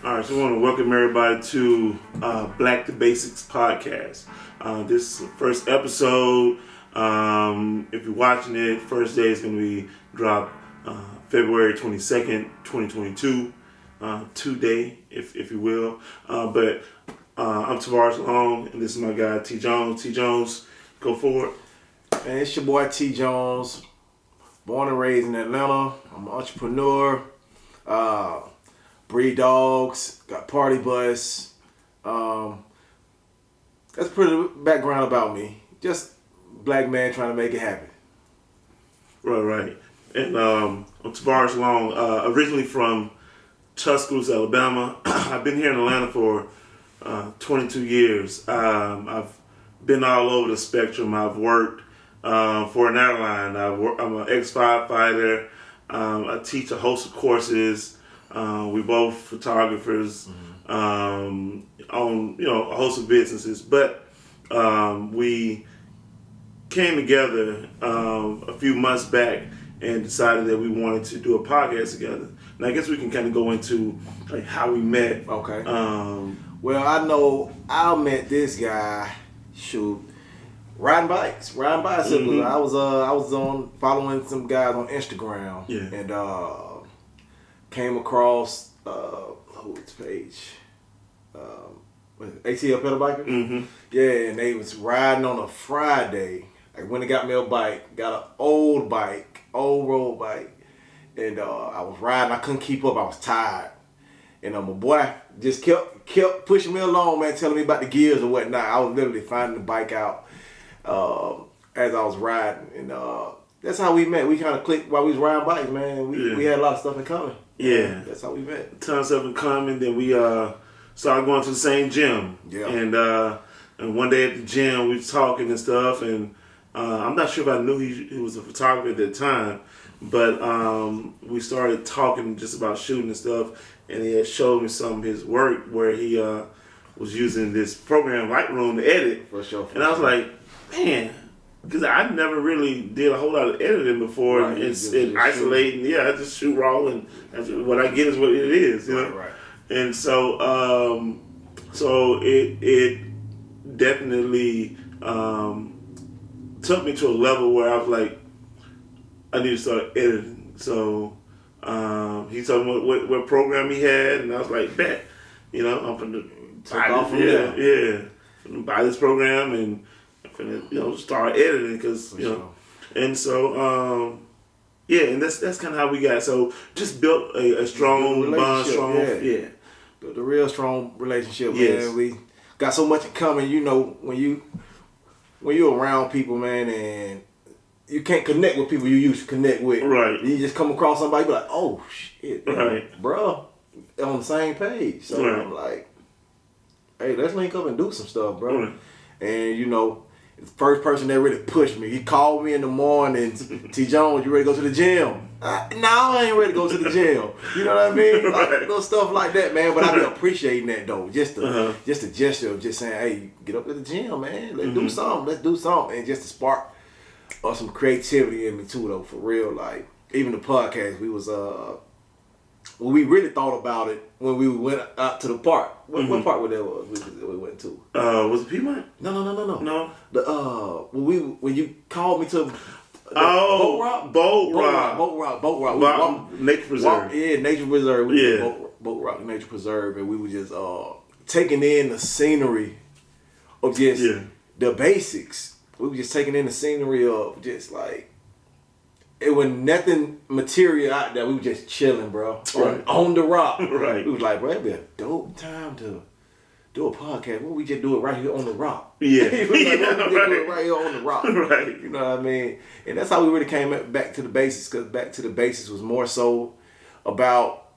All right, so we want to welcome everybody to Black to Basics podcast. This is the first episode. If you're watching it, first day is going to be dropped February 22nd, 2022. Today, if you will. But I'm Tavares Long, and this is my guy T. Jones. T. Jones, go forward. Man, it's your boy T. Jones. Born and raised in Atlanta. I'm an entrepreneur. Breed dogs, got party bus. That's a pretty background about me. Just black man trying to make it happen. Right. And I'm Tavares Long, originally from Tuscaloosa, Alabama. I've been here in Atlanta for 22 years. I've been all over the spectrum. I've worked for an airline. I'm an ex-firefighter. I teach a host of courses. We both photographers, own a host of businesses, but we came together a few months back and decided that we wanted to do a podcast together. And I guess we can kind of go into like how we met. Okay. Well, I know I met this guy. Riding bicycles. Mm-hmm. I was on following some guys on Instagram. Yeah. And came across whose page? ATL Pedal Biker. Mm-hmm. Yeah, and they was riding on a Friday. I went and got me a bike. Got an old road bike, and I was riding. I couldn't keep up. I was tired, and my boy just kept pushing me along, man, telling me about the gears or whatnot. I was literally finding the bike out as I was riding, and that's how we met. We kind of clicked while we was riding bikes, man. We had a lot of stuff in common. Yeah, that's how we met. Tons of stuff in common. Then we started going to the same gym. Yeah. And one day at the gym we was talking and stuff, and I'm not sure if I knew he was a photographer at that time, but we started talking just about shooting and stuff, and he had showed me some of his work where he was using this program Lightroom to edit. For sure. And I was like, man. Because I never really did a whole lot of editing before, right, and isolating. Shoot. Yeah, I just shoot raw, and what I get is what it is, you know. Right. And so, it definitely took me to a level where I was like, I need to start editing. So he told me what program he had, and I was like, bet, I'm from the buy this program and. And start editing because and so and that's kind of how we got. So just built a strong bond, built a real strong relationship. Yes. Man, we got so much in common. When you're around people, man, and you can't connect with people you used to connect with. Right. You just come across somebody, you be like, oh shit, right, bro, on the same page. So right. I'm like, hey, let's link up and do some stuff, bro. Right. And the first person that really pushed me, he called me in the morning, T. Jones, you ready to go to the gym? No, I ain't ready to go to the gym. You know what I mean? Like, little stuff like that, man. But I've been appreciating that, though. Just the gesture of just saying, hey, get up to the gym, man. Let's do something. Let's do something. And just to spark some creativity in me, too, though, for real. Like, even the podcast, we was, when we really thought about it when we went out to the park. What park was that we went to? Was it Piedmont? No. When you called me to Boat Rock. Nature Preserve. Nature Preserve. Boat Rock Nature Preserve, and we were just taking in the scenery of just the basics. We were just taking in the scenery of just like. It was nothing material out there. We were just chilling, bro. Right. On the rock. Right. We was like, bro, it'd be a dope time to do a podcast. Why don't we just do it right here on the rock? Yeah. Do it right here on the rock. Right. You know what I mean? And that's how we really came back to the basics, because back to the basics was more so about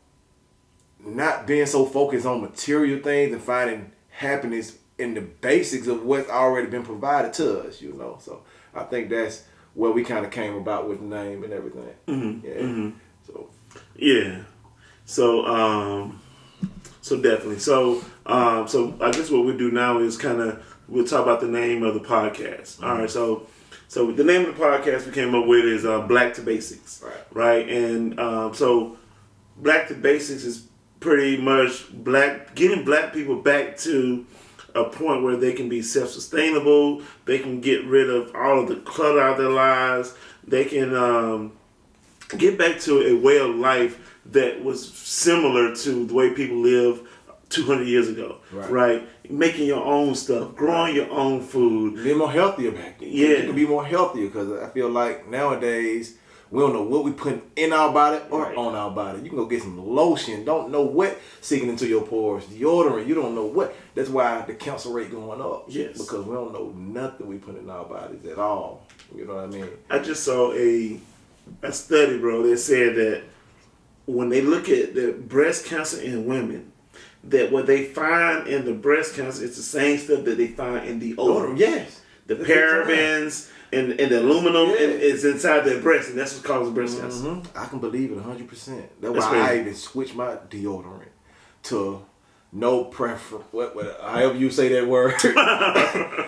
not being so focused on material things and finding happiness in the basics of what's already been provided to us, So I think that's where we kind of came about with the name and everything. Mm-hmm. Yeah. Mm-hmm. So. Yeah. So definitely. So I guess what we do now is we'll talk about the name of the podcast. Mm-hmm. All right. So the name of the podcast we came up with is Black to Basics. Right. Right. And so Black to Basics is pretty much getting black people back to a point where they can be self-sustainable. They can get rid of all of the clutter out of their lives. They can get back to a way of life that was similar to the way people live 200 years ago, right? Making your own stuff, growing your own food. Being more healthier back then. Yeah. You can be more healthier because I feel like nowadays we don't know what we put in our body or on our body. You can go get some lotion, don't know what sinking into your pores, deodorant, you don't know what. That's why the cancer rate going up. Yes. Because we don't know nothing we put in our bodies at all. You know what I mean? I just saw a study, bro, that said that when they look at the breast cancer in women, that what they find in the breast cancer is the same stuff that they find in the deodorant. Yes. The parabens and the aluminum is inside their breast, and that's what causes breast cancer. I can believe it 100%. That's That's why crazy. I even switched my deodorant to no preference. However you say that word.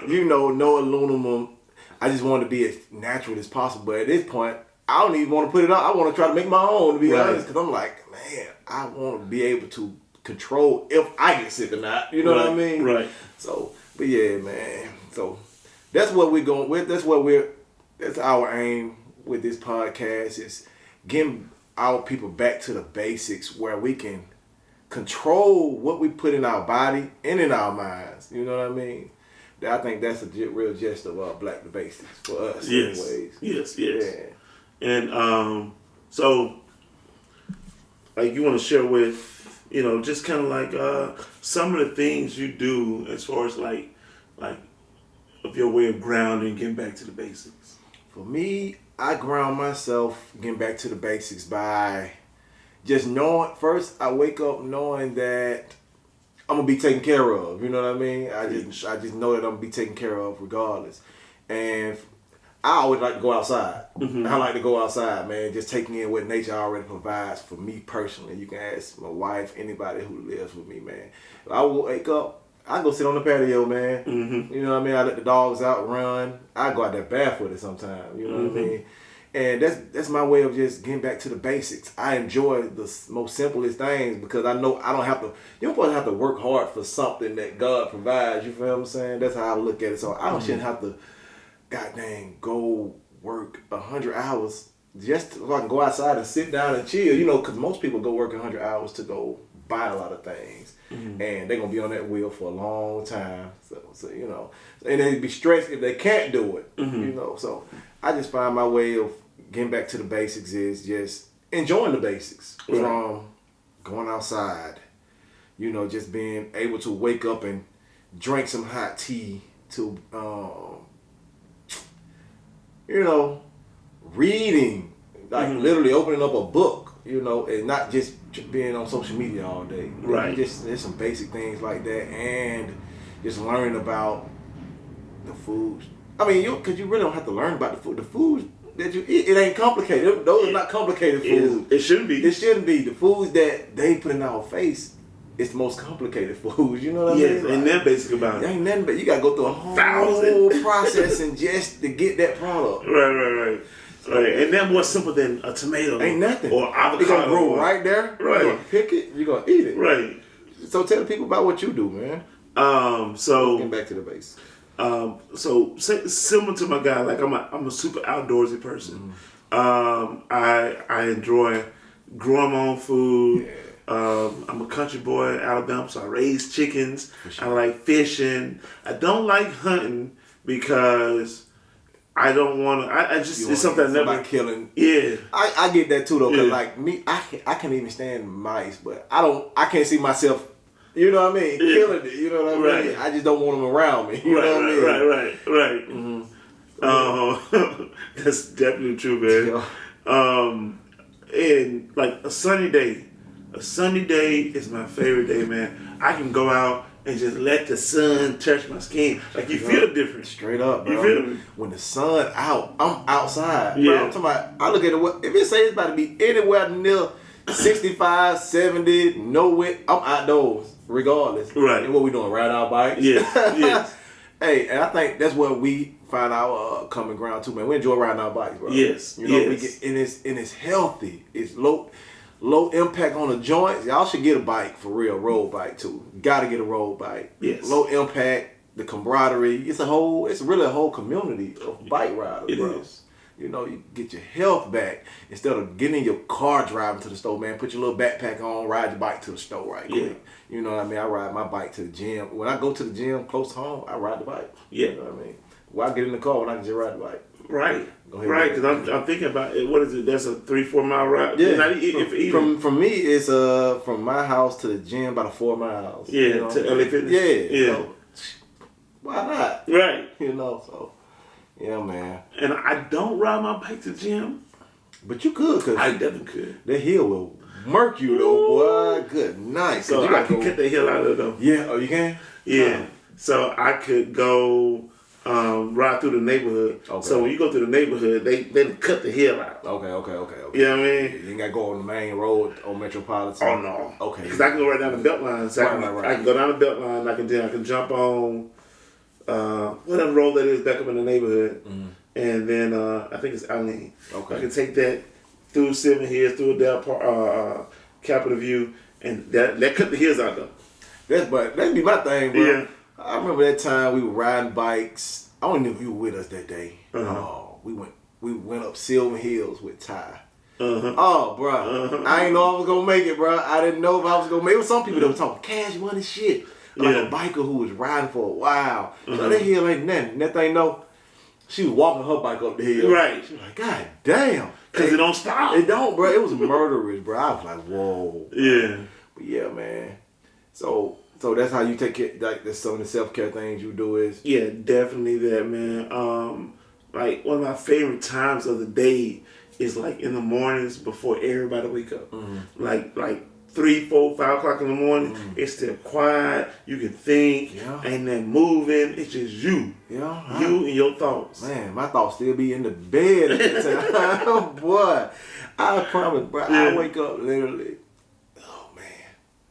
No aluminum. I just want to be as natural as possible. But at this point, I don't even want to put it on. I want to try to make my own, to be honest. Because I'm like, man, I want to be able to control if I get sick or not. You know what I mean? Right. So, but yeah, man. So that's what we're going with. That's our aim with this podcast is getting our people back to the basics where we can control what we put in our body and in our minds. You know what I mean? I think that's a real gist of Black the Basics for us. Yes. Anyways. Yes. Yeah. And so, like, you want to share with, just kind of like some of the things you do as far as like of your way of grounding, getting back to the basics. For me, I ground myself getting back to the basics by just knowing. First, I wake up knowing that I'm gonna be taken care of. You know what I mean? I just know that I'm gonna be taken care of regardless. And I always like to go outside. I like to go outside, man. Just taking in what nature already provides for me personally. You can ask my wife, anybody who lives with me, man. If I wake up, I go sit on the patio, man. You know what I mean? I let the dogs out run. I go out there barefooted sometimes. You know what I mean? And that's my way of just getting back to the basics. I enjoy the most simplest things because I know I don't have to. You don't have to work hard for something that God provides. You feel what I'm saying? That's how I look at it. So I shouldn't have to, god dang, go work 100 hours just so I can go outside and sit down and chill. Because most people go work 100 hours to go buy a lot of things, and they're gonna be on that wheel for a long time. So and they'd be stressed if they can't do it. So I just find my way of getting back to the basics is just enjoying the basics from going outside, just being able to wake up and drink some hot tea to, reading, like literally opening up a book, and not just being on social media all day. Right. There's some basic things like that, and just learning about the foods. I mean, because you really don't have to learn about the food. The foods that you eat, it ain't complicated. Those are not complicated foods. It shouldn't be. It shouldn't be. The foods that they put in our face, it's the most complicated foods. You know what I mean? Yes, ain't that basic about It it. ain't nothing, but you gotta go through a whole processing just to get that product. Right. And that more simple than a tomato. Ain't nothing. Or avocado. It's gonna grow right there. Right. You're gonna pick it. You're gonna eat it. Right. So tell the people about what you do, man. So Getting back to the base. So similar to my guy, like I'm a super outdoorsy person. I enjoy growing my own food. I'm a country boy in Alabama, so I raise chickens. Sure. I like fishing. I don't like hunting because I don't want to. I just it's something I never killing. Yeah, I get that too though. Cause like me, I can't even stand mice, but I can't see myself. You know what I mean? Yeah. Killing it. You know what I mean? I just don't want them around me. You know what I mean? Right. That's definitely true, man. And like a sunny day is my favorite day, man. I can go out and just let the sun touch my skin. Like you feel different. Straight up, bro. You feel me? When the sun out, I'm outside. Yeah. Bro, I'm talking about, I look at it, if it says it's about to be anywhere near 65, 70, nowhere, I'm outdoors, regardless. Right. And what we doing, riding our bikes? Yes. Hey, and I think that's where we find our common ground too, man. We enjoy riding our bikes, bro. Yes. We get, and it's healthy. It's low low impact on the joints. Y'all should get a bike for real, road bike too. Gotta get a road bike. Yes. Low impact, the camaraderie. It's really a whole community of bike riders. It bro. is. You know, you get your health back instead of getting in your car driving to the store, man. Put your little backpack on, ride your bike to the store right quick. Yeah. You know what I mean? I ride my bike to the gym. When I go to the gym close to home, I ride the bike. Yeah. You know what I mean? Well, I get in the car when I can just ride the bike. Right. Go ahead. Right, because I'm thinking about it. What is it? That's a 3-4 mile ride. Yeah. Not, if even. From me, it's from my house to the gym about 4 miles. Yeah, you know? to LA Fitness. Yeah. Yeah. So, why not? Right. You know, so yeah, man. And I don't ride my bike to the gym. But you could, cause I definitely could. that hill will murk you though, boy. Good night. So I can cut the hill out of them. Yeah. Oh, you can. Yeah. So I could go ride through the neighborhood. Okay. So when you go through the neighborhood, they cut the hill out. Okay. You know what I mean? You ain't got to go on the main road on Metropolitan. Oh no. Okay. Because I can go right down the belt line. So I can go down the belt line. I can jump on whatever road that is back up in the neighborhood, and then I think it's Allen. Okay. I can take that through 7 Hills, through Adele Park, Capitol View, and that cut the hills out though. That'd be my thing, bro. Yeah. I remember that time we were riding bikes. I don't know if you were with us that day. Uh-huh. We went up Silver Hills with Ty. Uh-huh. Oh, bro. Uh-huh. I ain't know I was going to make it, bro. I didn't know if I was going to make it. There was some people that were talking cash money shit. Like a biker who was riding for a while. So that hill ain't nothing. That thing, no. She was walking her bike up the hill. Right. She was like, God damn. Because it don't stop. It don't, bro. It was murderous, bro. I was like, whoa. Yeah. But yeah, man. So that's how you take care, like that's some of the self-care things you do is? Yeah, definitely that, man. Like one of my favorite times of the day is like in the mornings before everybody wake up. Like 3, 4, 5 o'clock in the morning. It's still quiet. You can think. Yeah. Ain't nothing moving. It's just you. Yeah. You and your thoughts. Man, my thoughts still be in the bed at the time. Boy, I promise, bro. Yeah. I wake up literally,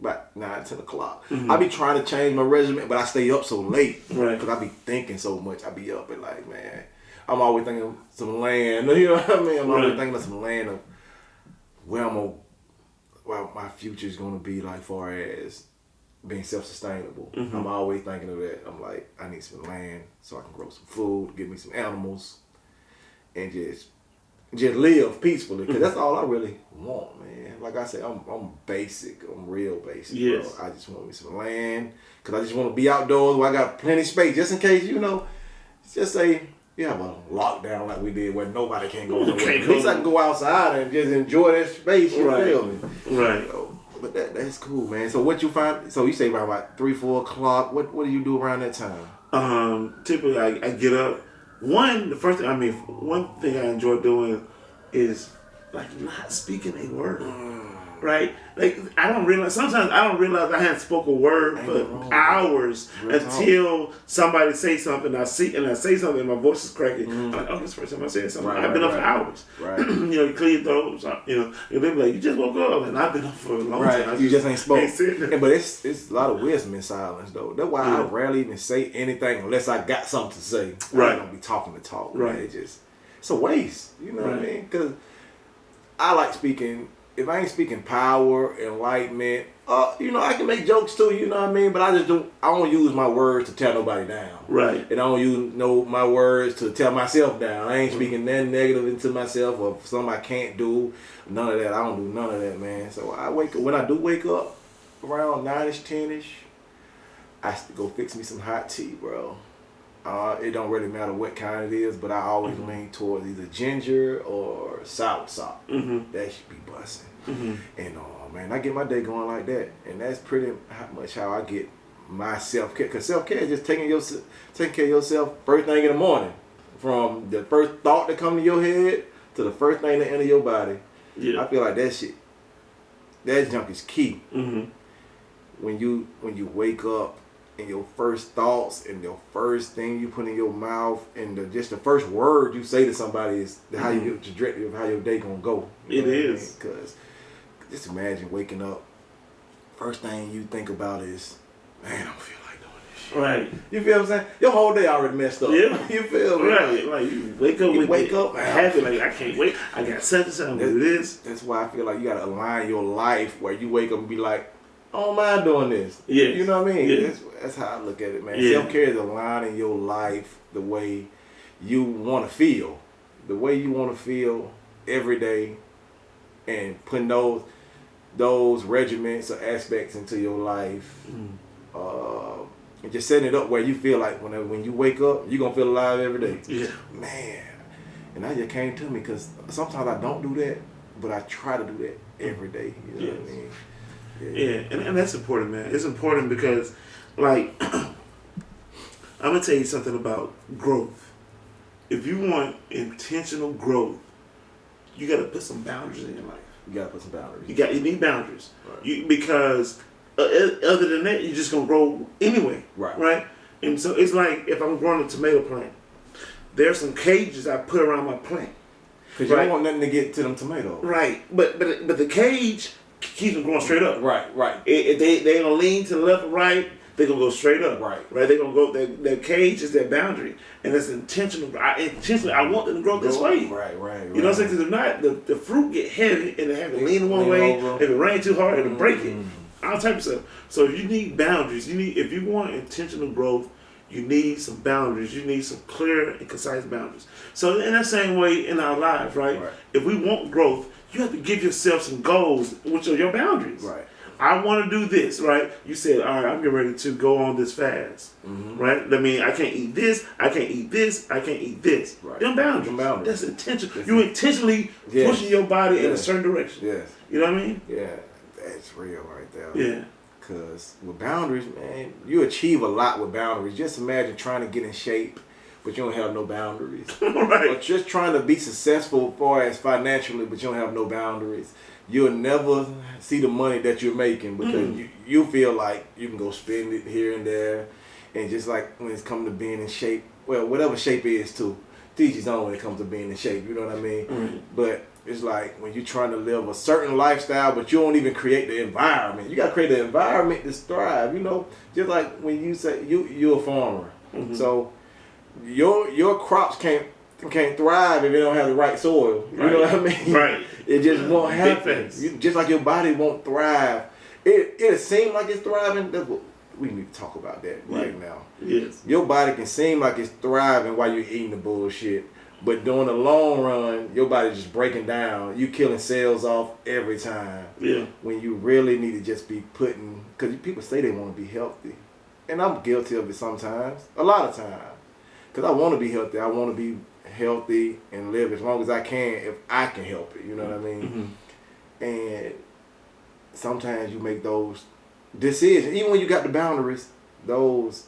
about 9, 10 o'clock. I be trying to change my regimen, but I stay up so late. Right. Because I be thinking so much. I be up and like, man, I'm always thinking of some land. You know what I mean? I'm always thinking of some land of where my future is going to be like far as being self-sustainable. I'm always thinking of that. I'm like, I need some land so I can grow some food, get me some animals, and just live peacefully. Because that's all I really want, man. Like I said, I'm basic. I'm real basic, yes. bro. I just want me some land. Because I just want to be outdoors where I got plenty of space. Just in case, just say, you have a lockdown like we did where nobody can go nowhere. At least I can go outside and just enjoy that space. You feel me? Right. But that's cool, man. So what you find? So you say around like 3, 4 o'clock. What do you do around that time? Typically I get up. One thing I enjoy doing is like not speaking a word. Right? Like sometimes I don't realize I hadn't spoken a word for hours until somebody say something. I say something and my voice is cracking. I'm like, oh, this first time I said something. I've been up for hours. Right. You clear your throat. And they be like, you just woke up, and I've been up for a long time. You just ain't spoken. Yeah, but it's a lot of wisdom in silence though. That's why I rarely even say anything unless I got something to say. Right. I don't be talking to talk. Right. Man. It's a waste. You know what I mean? Because I like speaking. If I ain't speaking power, enlightenment, I can make jokes too, you know what I mean? But I don't use my words to tear nobody down. Right. And I don't use my words to tear myself down. I ain't speaking nothing negative into myself or something I can't do. None of that. I don't do none of that, man. So when I do wake up around 9-ish, 10-ish, I go fix me some hot tea, bro. It don't really matter what kind it is, but I always lean towards either ginger or sour salt. That should be busting. And man, I get my day going like that, and that's pretty much how I get my self-care. Cause self-care is just taking care of yourself first thing in the morning, from the first thought that come to your head to the first thing that enter your body. Yeah. I feel like that junk is key. When you wake up. And your first thoughts and your first thing you put in your mouth and just the first word you say to somebody is how you get the trajectory of how your day gonna go. It is. Because just imagine waking up, first thing you think about is, man, I don't feel like doing this Right. You feel what I'm saying? Your whole day already messed up. Yeah. You feel me? Right. Like you wake up man. happy, like I can't wait. I got such and such. I'm gonna do this. That's why I feel like you gotta align your life where you wake up and be like, I don't mind doing this. Yeah. You know what I mean? Yeah. That's how I look at it, man. Yeah. Self-care is aligning your life the way you want to feel. The way you want to feel every day, and putting those regiments or aspects into your life. And just setting it up where you feel like when you wake up, you're going to feel alive every day. Yeah. Man. And that just came to me because sometimes I don't do that, but I try to do that every day. You know what I mean? Yeah, and that's important, man. It's important because, like, I'm going to tell you something about growth. If you want intentional growth, you got to put some boundaries in your life. You got to put some boundaries. You need boundaries. Right. Because other than that, you're just going to grow anyway. Right? And so it's like if I'm growing a tomato plant, there's some cages I put around my plant. Because you don't want nothing to get to them tomatoes. Right. But the cage keeps them going straight up. Right. If they gonna lean to the left or right, they're gonna go straight up. Right. They're gonna go. Their cage is their boundary, and it's intentional. I want them to grow this way. Right. You know what I'm saying? Because if not, the fruit get heavy and they have to lean one way. If it rains too hard, it'll break it. All type of stuff. So you need boundaries. If you want intentional growth, you need some boundaries. You need some clear and concise boundaries. So in that same way in our lives, right? If we want growth, you have to give yourself some goals, which are your boundaries. Right. I want to do this, right? You said, all right, I'm getting ready to go on this fast, right? That means I can't eat this, I can't eat this, I can't eat this. Right. Them boundaries. That's intentional. You intentionally Yes. pushing your body in a certain direction. Yes. You know what I mean? Yeah. That's real right there. Yeah. Because with boundaries, man, you achieve a lot with boundaries. Just imagine trying to get in shape, but you don't have no boundaries. Right. Or just trying to be successful as far as financially, but you don't have no boundaries. You'll never see the money that you're making because you feel like you can go spend it here and there. And just like when it's come to being in shape, well, whatever shape is too, teach his own when it comes to being in shape, you know what I mean? But it's like when you're trying to live a certain lifestyle, but you don't even create the environment. You got to create the environment to thrive, you know? Just like when you say you're a farmer. So your crops can't thrive if you don't have the right soil. You know what I mean? Right. It just won't happen. Just like your body won't thrive. It'll seem like it's thriving. That's what we need to talk about that right now. Yes. Your body can seem like it's thriving while you're eating the bullshit. But during the long run, your body's just breaking down. You killing cells off every time. Yeah. When you really need to just be putting, because people say they want to be healthy. And I'm guilty of it sometimes. A lot of times. Because I want to be healthy. I want to be healthy and live as long as I can if I can help it. You know what I mean? And sometimes you make those decisions. Even when you got the boundaries, those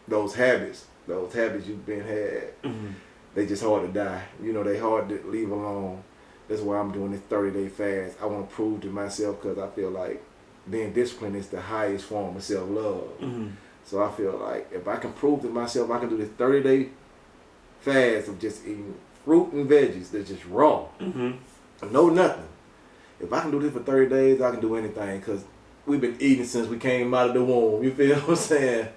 habits you've been had, they just hard to die. You know, they hard to leave alone. That's why I'm doing this 30-day fast. I want to prove to myself because I feel like being disciplined is the highest form of self-love. So I feel like if I can prove to myself I can do this 30-day fast of just eating fruit and veggies that's just raw, no nothing. If I can do this for 30 days, I can do anything because we've been eating since we came out of the womb. You feel what I'm saying?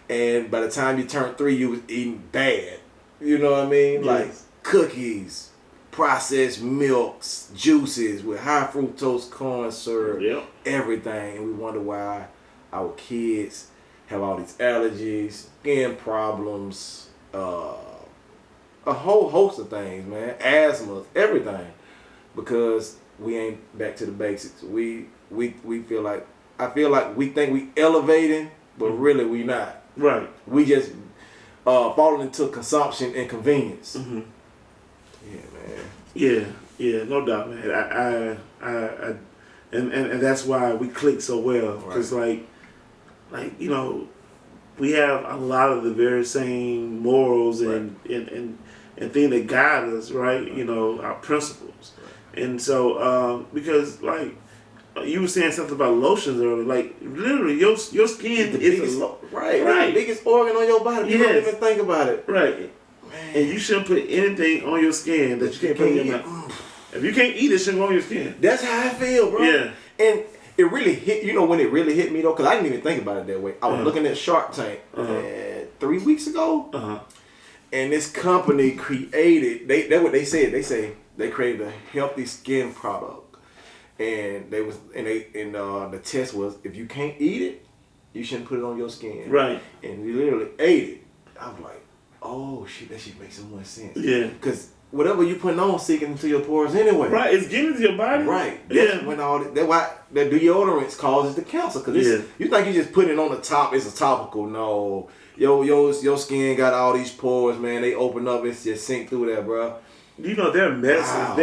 And by the time you turn 3, you was eating bad. You know what I mean? Yes. Like cookies, processed milks, juices with high fructose corn syrup, everything. And we wonder why our kids have all these allergies, skin problems, a whole host of things, man. Asthma, everything. Because we ain't back to the basics. We feel like, I feel like we think we elevating, but really we not. Right. We just falling into consumption and convenience. Yeah, man. Yeah, no doubt, man. And that's why we click so well. Because like you know, we have a lot of the very same morals and things that guide us, right? You know, our principles. And so because like you were saying something about lotions earlier, like literally your skin is biggest, the biggest organ on your body. You don't even think about it. Right. Man. And you shouldn't put anything on your skin that you can't put in your mouth. If you can't eat it, shouldn't go on your skin. That's how I feel, bro. Yeah. And it really hit. You know when it really hit me though, because I didn't even think about it that way. I was looking at Shark Tank 3 weeks ago, and this company created. That's what they said. They say they created a healthy skin product, and the test was if you can't eat it, you shouldn't put it on your skin. Right. And we literally ate it. I was like, oh shit, that shit makes so much sense. Yeah. Because whatever you putting on seeking into your pores anyway. Right, it's getting into your body. Right. That's when that's why the deodorants causes the cancer. Because you think you just putting it on the top, it's a topical. No. Your skin got all these pores, man. They open up, it's just sink through there, bro. You know, they're medicines.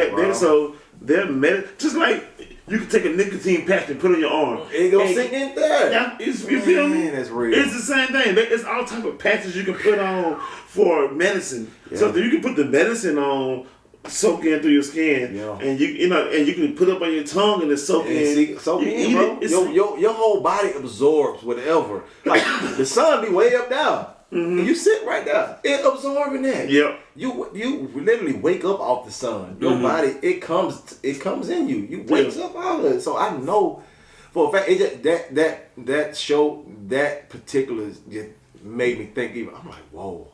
They're just like you can take a nicotine patch and put it on your arm. It gonna sink in there. Yeah, you feel me? That's real. It's the same thing. It's all type of patches you can put on for medicine. Yeah. So you can put the medicine on, soak in through your skin, and you can put it up on your tongue and it's soak in. Soak in, bro. Your whole body absorbs whatever. Like the sun be way up down. And you sit right there. It absorbing that. Yep. You literally wake up off the sun. Your body, it comes in you. You wakes up out of it. So I know for a fact that show that particular just made me think even. I'm like, whoa.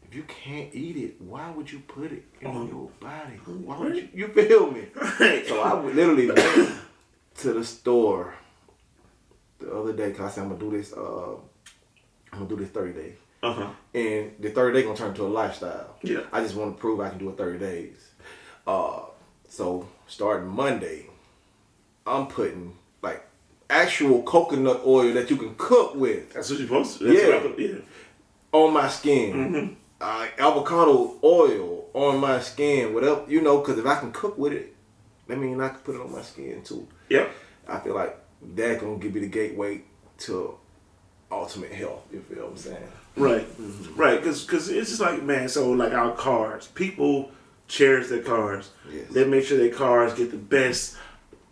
If you can't eat it, why would you put it on your body? Why would you feel me? Right. So I would literally went to the store the other day because I said I'm gonna do this. I'm gonna do this 30 days. And the 30 day gonna turn into a lifestyle. Yeah. I just want to prove I can do it 30 days. So starting Monday, I'm putting like actual coconut oil that you can cook with. That's what you're supposed to. On my skin. Avocado oil on my skin. Whatever, because if I can cook with it, that means I can put it on my skin too. Yeah. I feel like that's gonna give me the gateway to ultimate health. You feel what I'm saying? Right, right. Because it's just like, man, so like our cars, people cherish their cars. Yes. They make sure their cars get the best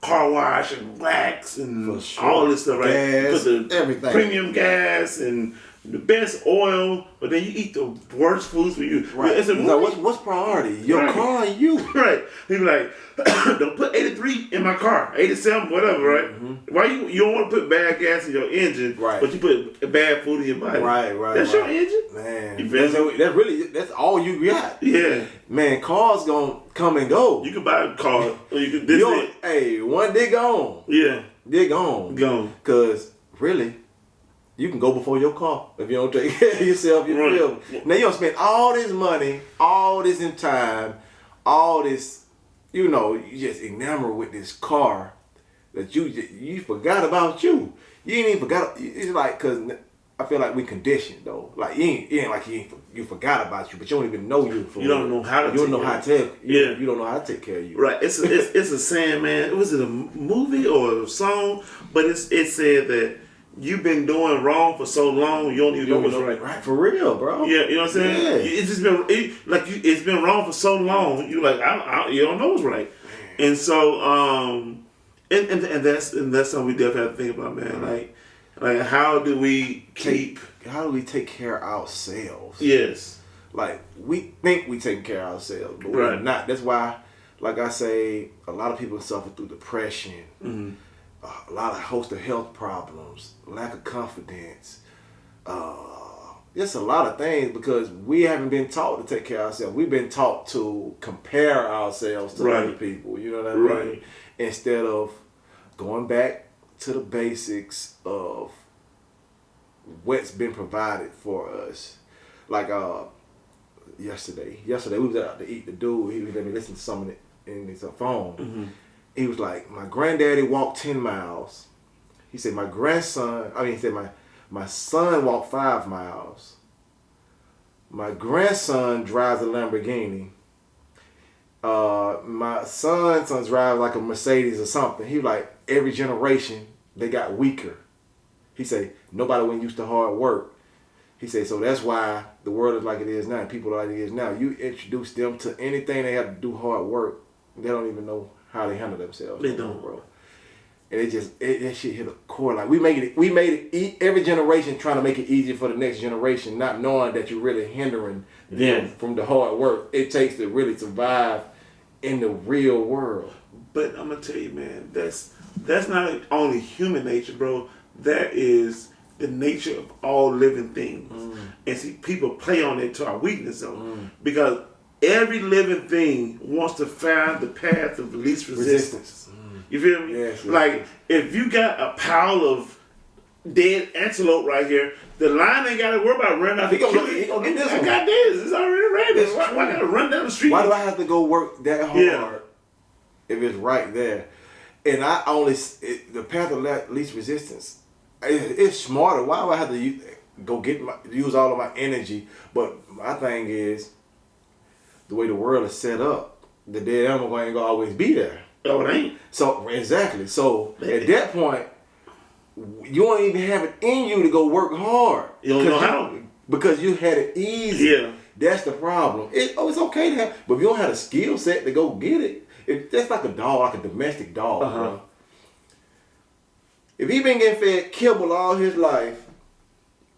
car wash and wax and all this stuff, right? Gas, put the everything. Premium gas and the best oil, but then you eat the worst foods for you. Right. What's priority? Your car and you. Right. He be like, don't put 83 in my car, 87, whatever, right? Why you don't want to put bad gas in your engine, right? But you put bad food in your body. Right. That's your engine, man. That's all you got. Yeah, man. Cars gonna come and go. You can buy a car, or you can. Hey, one day gone. Yeah, they gone. Cause really. You can go before your car if you don't take care of yourself. You feel me? Now you don't spend all this money, all this in time, all this, you just enamored with this car that you forgot about you. You ain't even forgot. It's like, cause I feel like we conditioned though. Like you ain't like you forgot about you, but you don't even know you. You don't know how to. You don't know how to take. You don't know how to take care of you. Right. It's a saying, man. Was it a movie or a song? But it said that. You've been doing wrong for so long, you don't even know what's right. Right, for real, bro. Yeah, you know what I'm saying? Yeah. It's just been it's been wrong for so long. You like you don't know what's right, and so and that's something we definitely have to think about, man. Like how do we take care of ourselves? Yes. Like we think we taking care of ourselves, but we're not. That's why, like I say, a lot of people suffer through depression. A lot of host of health problems, lack of confidence, just a lot of things because we haven't been taught to take care of ourselves. We've been taught to compare ourselves to other people, you know what I mean? Right. Instead of going back to the basics of what's been provided for us. Like yesterday we was out to eat. The dude, he let me listen to some of it in his phone. He was like, my granddaddy walked 10 miles. He said, my son walked 5 miles. My grandson drives a Lamborghini. My son drives like a Mercedes or something. He was like, every generation, they got weaker. He said, nobody went used to hard work. He said, so that's why the world is like it is now. People are like it is now. You introduce them to anything they have to do hard work, they don't even know how they handle themselves. They don't, bro. And that shit hit a core. Like we made it. Every generation trying to make it easier for the next generation, not knowing that you're really hindering them from the hard work it takes to really survive in the real world. But I'm gonna tell you, man, that's that's not only human nature, bro. That is the nature of all living things. And see, people play on it to our weakness, though, because every living thing wants to find the path of least resistance. You feel me? Yes, like if you got a pile of dead antelope right here, the lion ain't got to worry about running out. He gonna get this I one. got this. It's already ready. Why gotta run down the street? Why do I have to go work that hard Yeah. if it's right there? And I only the path of least resistance. It's smarter. Why do I have to use all of my energy? But my thing is the way the world is set up. The dead animal ain't gonna always be there. Oh, it ain't. So exactly. So at that point, you don't even have it in you to go work hard. You don't know how. Because you had it easy. Yeah. That's the problem. It's okay to have, but if you don't have a skill set to go get it, that's like a dog, like a domestic dog. Bro. If he been getting fed kibble all his life,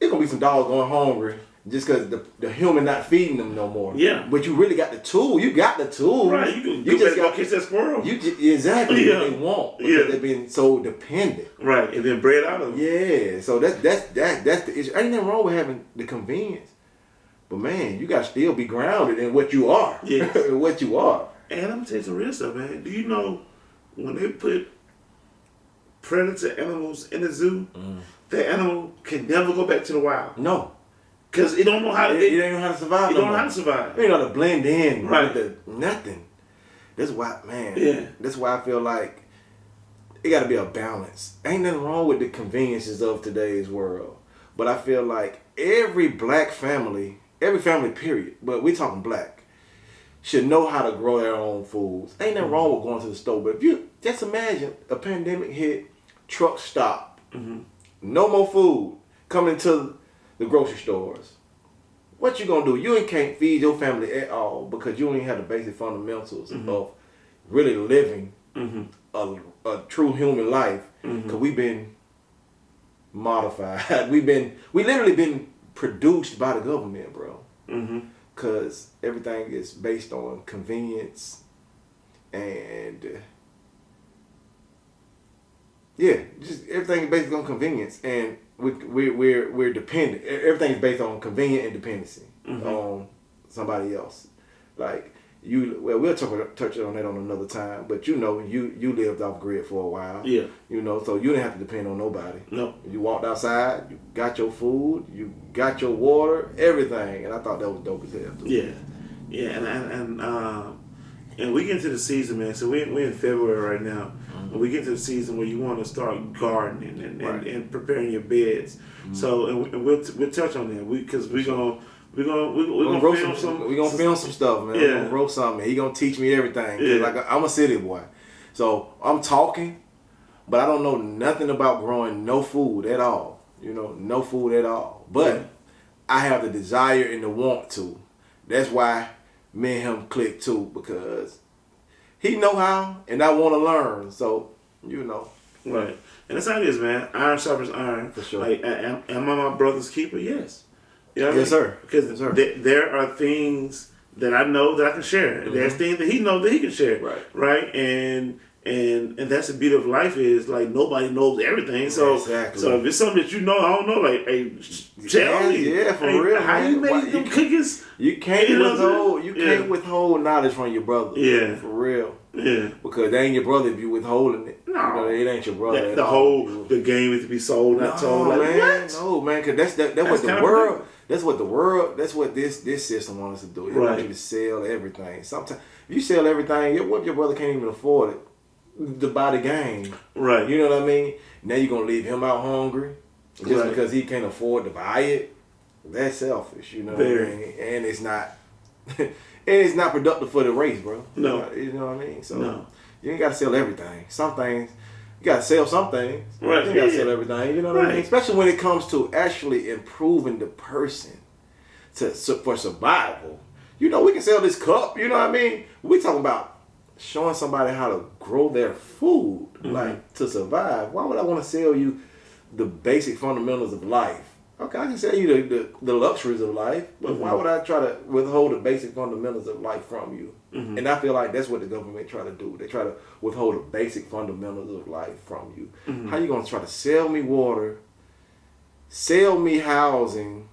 it's gonna be some dogs going hungry just because the human not feeding them no more. Yeah. But you really got the tool. You got the tool. Right. You just got to catch that squirrel. Exactly Yeah. what they want because they've been so dependent. Right, and then bred out of them. Yeah. So that's the issue. Ain't nothing wrong with having the convenience, but man, you got to still be grounded in what you are. Yes. What you are. And I'm gonna tell you some real stuff, man. Do you know when they put predator animals in the zoo, that animal can never go back to the wild. No. Because it don't know how to... It ain't know how to survive. It don't know how to survive. You know how to blend in. Right. With nothing. That's why, man. Yeah. That's why I feel like it got to be a balance. Ain't nothing wrong with the conveniences of today's world. But I feel like every black family, period, but we talking black, should know how to grow their own foods. Ain't nothing wrong with going to the store. But if you just imagine a pandemic hit, trucks stop, no more food coming to the grocery stores. What you gonna do? You can't feed your family at all because you ain't have the basic fundamentals of really living a true human life. Because we've been modified. we literally been produced by the government, bro. Because everything is based on convenience and just everything is based on convenience, and we're dependent. Everything is based on convenience and dependency on somebody else. Like we'll touch on that on another time. But you lived off grid for a while. Yeah. So you didn't have to depend on nobody. No. You walked outside, you got your food, you got your water, everything, and I thought that was dope as hell. Too. Yeah, and we get into the season, man. So we're in February right now. And we get to the season where you want to start gardening and preparing your beds. So and we'll touch on that because we're gonna film some. We're gonna film some stuff, man. Yeah. We're gonna grow something. He gonna teach me everything. Yeah. Like I'm a city boy, so I'm talking, but I don't know nothing about growing no food at all. No food at all. But I have the desire and the want to. That's why me and him click too, because he know how and I want to learn. So right. And that's how it is, man. Iron sharpens iron. For sure. Like, am I my brother's keeper? Yes. You know what I mean? Sir. Because yes, sir. There are things that I know that I can share. There's things that he knows that he can share. Right. Right. And that's the beauty of life is like nobody knows everything. So exactly. So if it's something that I don't know, like hey, tell me. Yeah, for real. How man. you made them cookies? You can't withhold. You can't withhold knowledge from your brother. Yeah. For real. Yeah. Because they ain't your brother if you withholding it. No. It ain't your brother. The game is to be sold, not told. Like, man. what? No, man. Because that's what the world. That's what the world. That's what this system wants us to do. It wants you to sell everything. Sometimes if you sell everything, what if your brother can't even afford it to buy the game? Right. You know what I mean? Now you're gonna leave him out hungry just because he can't afford to buy it. That's selfish. You know what I mean? And it's not. And it's not productive for the race, bro. No. You know what I mean? So you ain't got to sell everything. Some things, you got to sell some things. Right. You got to sell everything. You know what I mean? Especially when it comes to actually improving the person for survival. We can sell this cup. You know what I mean? We talking about showing somebody how to grow their food, like to survive. Why would I want to sell you the basic fundamentals of life? Okay, I can tell you the luxuries of life, but why would I try to withhold the basic fundamentals of life from you? And I feel like that's what the government try to do. They try to withhold the basic fundamentals of life from you. How you gonna try to sell me water, sell me housing,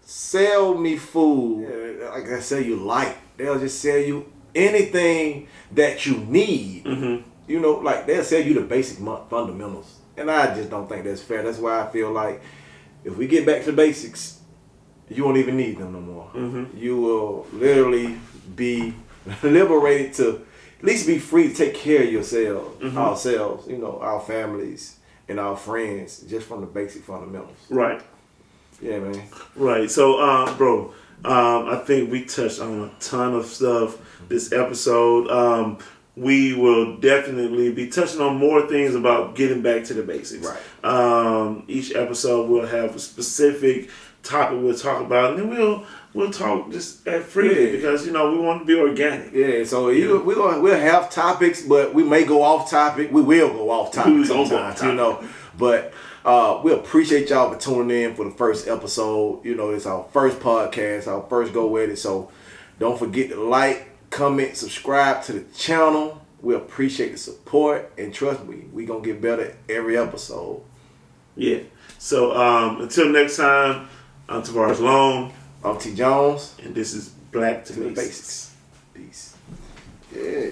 sell me food? Like I sell you light. They'll just sell you anything that you need. You know, like they'll sell you the basic fundamentals, and I just don't think that's fair. That's why I feel like if we get back to the basics, you won't even need them no more. You will literally be liberated to at least be free to take care of yourselves, ourselves, you know, our families and our friends, just from the basic fundamentals. Right. Yeah, man. Right. So, bro, I think we touched on a ton of stuff this episode. We will definitely be touching on more things about getting back to the basics. Right. Each episode will have a specific topic we'll talk about, and then we'll talk just at freely because, you know, we want to be organic. Yeah, so we'll have topics, but we may go off topic. We will go off topic sometimes, you know. But we appreciate y'all for tuning in for the first episode. You know, it's our first podcast, our first go with it. So don't forget to like, comment, subscribe to the channel. We appreciate the support, and trust me, we gonna get better every episode. Yeah. So until next time, I'm Tavares Long. I'm T. Jones. And this is Black to To the Basics. Basics. Peace. Yeah.